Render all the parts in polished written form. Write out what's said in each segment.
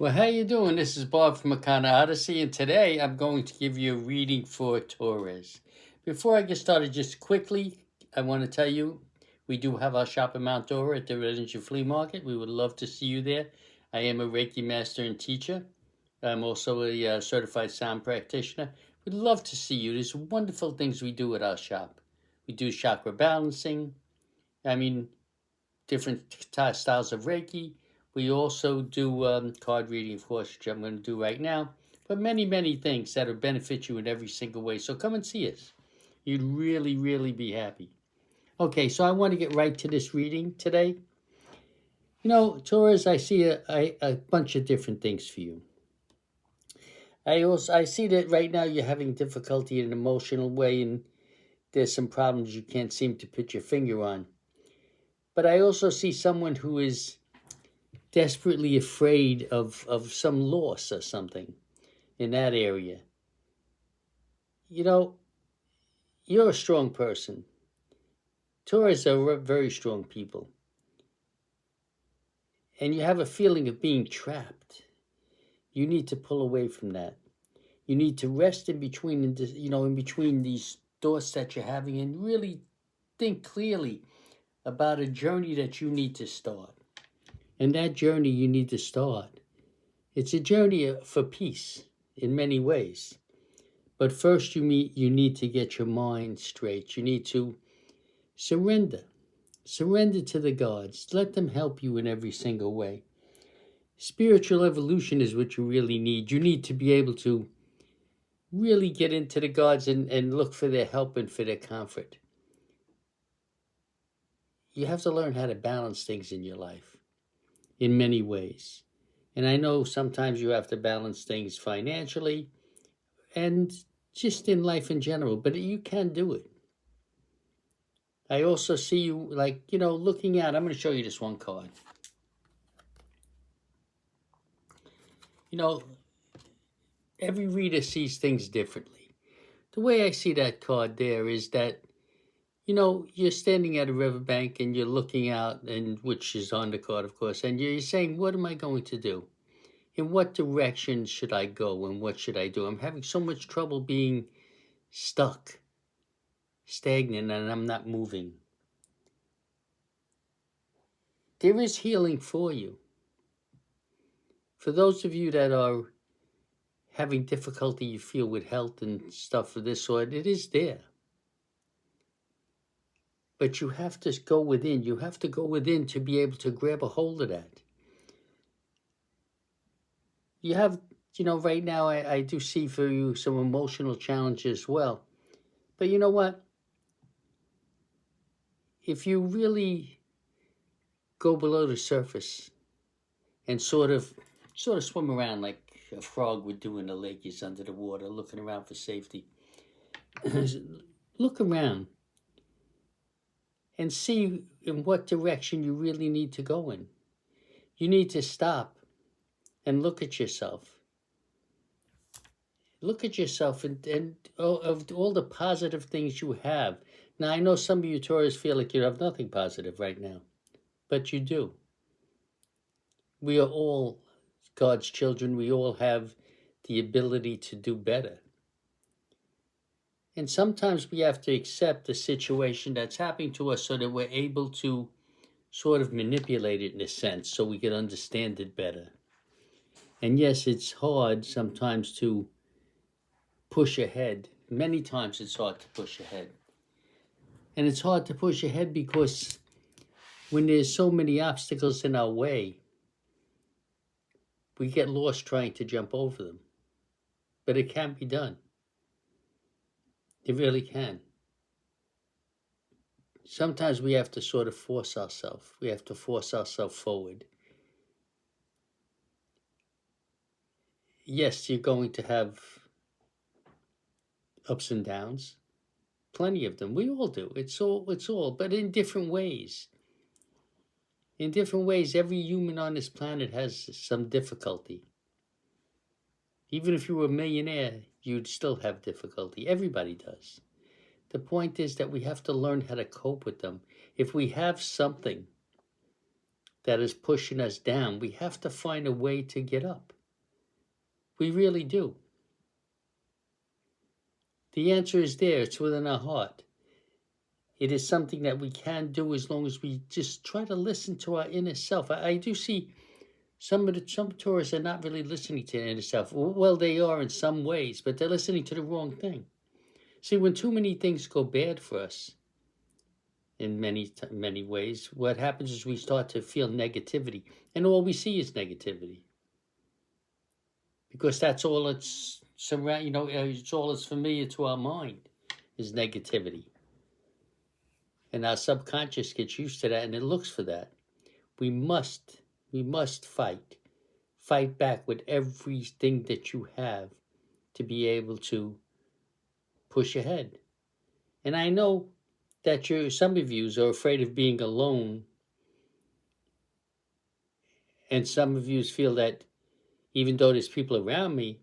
Well, how you doing? This is Bob from Makana Odyssey, and today I'm going to give you a reading for Taurus. Before I get started, just quickly, I want to tell you we do have our shop in Mount Dora at the Residential Flea Market. We would love to see you there. I am a Reiki master and teacher. I'm also a certified sound practitioner. We'd love to see you. There's wonderful things we do at our shop. We do chakra balancing. I mean, different styles of Reiki. We also do card reading, of course, which I'm going to do right now, but many, many things that will benefit you in every single way. So come and see us. You'd really, really be happy. Okay, so I want to get right to this reading today. You know, Taurus, I see a bunch of different things for you. I see that right now you're having difficulty in an emotional way, and there's some problems you can't seem to put your finger on. But I also see someone who is desperately afraid of some loss or something in that area. You know, you're a strong person. Taurus are very strong people. And you have a feeling of being trapped. You need to pull away from that. You need to rest in between, in between these thoughts that you're having and really think clearly about a journey that you need to start. And that journey you need to start. It's a journey for peace in many ways. But first you need to get your mind straight. You need to surrender. Surrender to the gods. Let them help you in every single way. Spiritual evolution is what you really need. You need to be able to really get into the gods and look for their help and for their comfort. You have to learn how to balance things in your life in many ways. And I know sometimes you have to balance things financially and just in life in general, but you can do it. I also see you looking at, I'm going to show you this one card. You know, every reader sees things differently. The way I see that card there is that, you're standing at a riverbank and you're looking out, and which is on the card, of course, and you're saying, what am I going to do? In what direction should I go and what should I do? I'm having so much trouble being stuck, stagnant, and I'm not moving. There is healing for you. For those of you that are having difficulty you feel with health and stuff of this sort, it is there. But you have to go within. You have to go within to be able to grab a hold of that. You have, right now I do see for you some emotional challenges as well. But you know what? If you really go below the surface and sort of swim around like a frog would do in the lake, is under the water, looking around for safety. Look around and see in what direction you really need to go in. You need to stop and look at yourself. Look at yourself and of all the positive things you have. Now, I know some of you Taurus feel like you have nothing positive right now, but you do. We are all God's children. We all have the ability to do better. And sometimes we have to accept the situation that's happening to us so that we're able to sort of manipulate it in a sense so we can understand it better. And yes, it's hard sometimes to push ahead. Many times it's hard to push ahead. And it's hard to push ahead because when there's so many obstacles in our way, we get lost trying to jump over them. But it can be done. It really can. Sometimes we have to sort of force ourselves. We have to force ourselves forward. Yes, you're going to have ups and downs. Plenty of them. We all do. It's all, but in different ways. In different ways, every human on this planet has some difficulty. Even if you were a millionaire, you'd still have difficulty. Everybody does. The point is that we have to learn how to cope with them. If we have something that is pushing us down, we have to find a way to get up. We really do. The answer is there. It's within our heart. It is something that we can do as long as we just try to listen to our inner self. I do see some tourists are not really listening to their inner self. Well, they are in some ways, but they're listening to the wrong thing. See, when too many things go bad for us, in many ways, what happens is we start to feel negativity, and all we see is negativity, because that's all it's surround. It's all that's familiar to our mind is negativity. And our subconscious gets used to that and it looks for that. We must fight back with everything that you have to be able to push ahead. And I know that some of you are afraid of being alone, and some of you feel that even though there's people around me,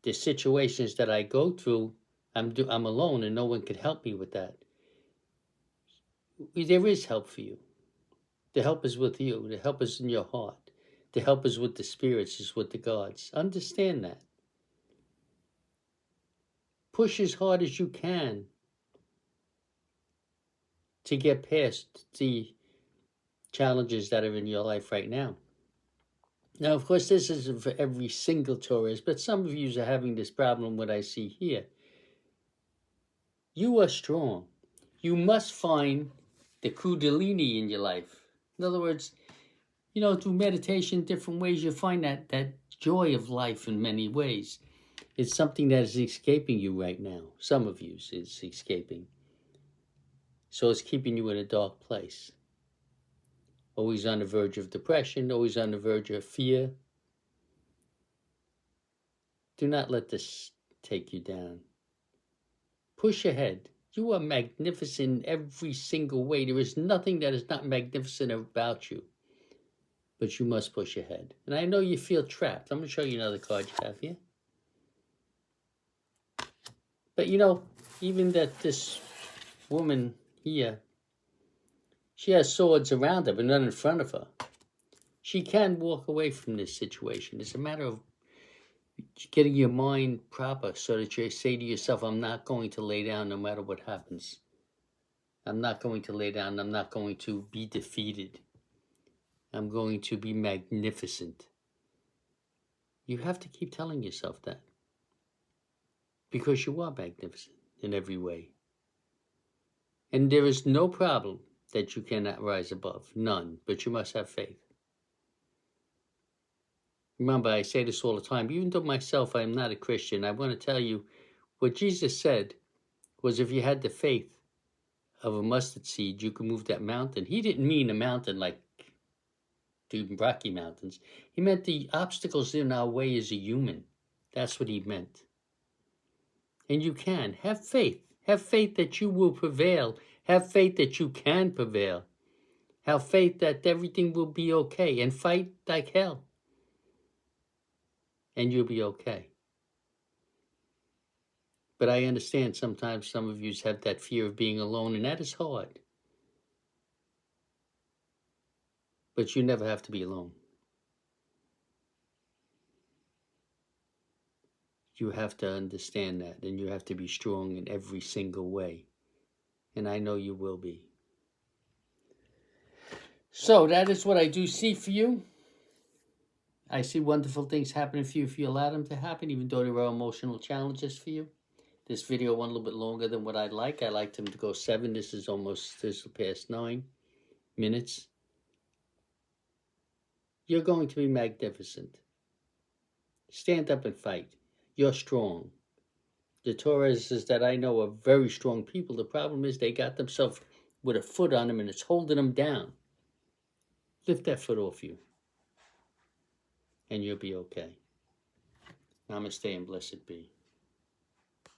the situations that I go through, I'm alone and no one can help me with that. There is help for you. The help is with you. The help is in your heart. The help is with the spirits, is with the gods. Understand that. Push as hard as you can to get past the challenges that are in your life right now. Now, of course, this isn't for every single tourist, but some of you are having this problem, what I see here. You are strong. You must find the kundalini in your life. In other words, through meditation, different ways, you find that joy of life in many ways. It's something that is escaping you right now. Some of you is escaping. So it's keeping you in a dark place. Always on the verge of depression, always on the verge of fear. Do not let this take you down. Push ahead. You are magnificent in every single way. There is nothing that is not magnificent about you. But you must push ahead. And I know you feel trapped. I'm going to show you another card you have here. But even that this woman here, she has swords around her, but none in front of her. She can walk away from this situation. It's a matter of getting your mind proper so that you say to yourself, I'm not going to lay down no matter what happens. I'm not going to lay down. I'm not going to be defeated. I'm going to be magnificent. You have to keep telling yourself that. Because you are magnificent in every way. And there is no problem that you cannot rise above. None. But you must have faith. Remember, I say this all the time. Even though myself, I am not a Christian, I want to tell you what Jesus said was if you had the faith of a mustard seed, you could move that mountain. He didn't mean a mountain like the Rocky Mountains. He meant the obstacles in our way as a human. That's what he meant. And you can. Have faith. Have faith that you will prevail. Have faith that you can prevail. Have faith that everything will be okay. And fight like hell. And you'll be okay. But I understand sometimes some of you have that fear of being alone, and that is hard. But you never have to be alone. You have to understand that, and you have to be strong in every single way. And I know you will be. So that is what I do see for you. I see wonderful things happening for you if you allow them to happen, even though there are emotional challenges for you. This video went a little bit longer than what I'd like. I liked them to go 7. This is past 9 minutes. You're going to be magnificent. Stand up and fight. You're strong. The Taurs that I know are very strong people. The problem is they got themselves with a foot on them and it's holding them down. Lift that foot off you. And you'll be okay. Namaste and blessed be.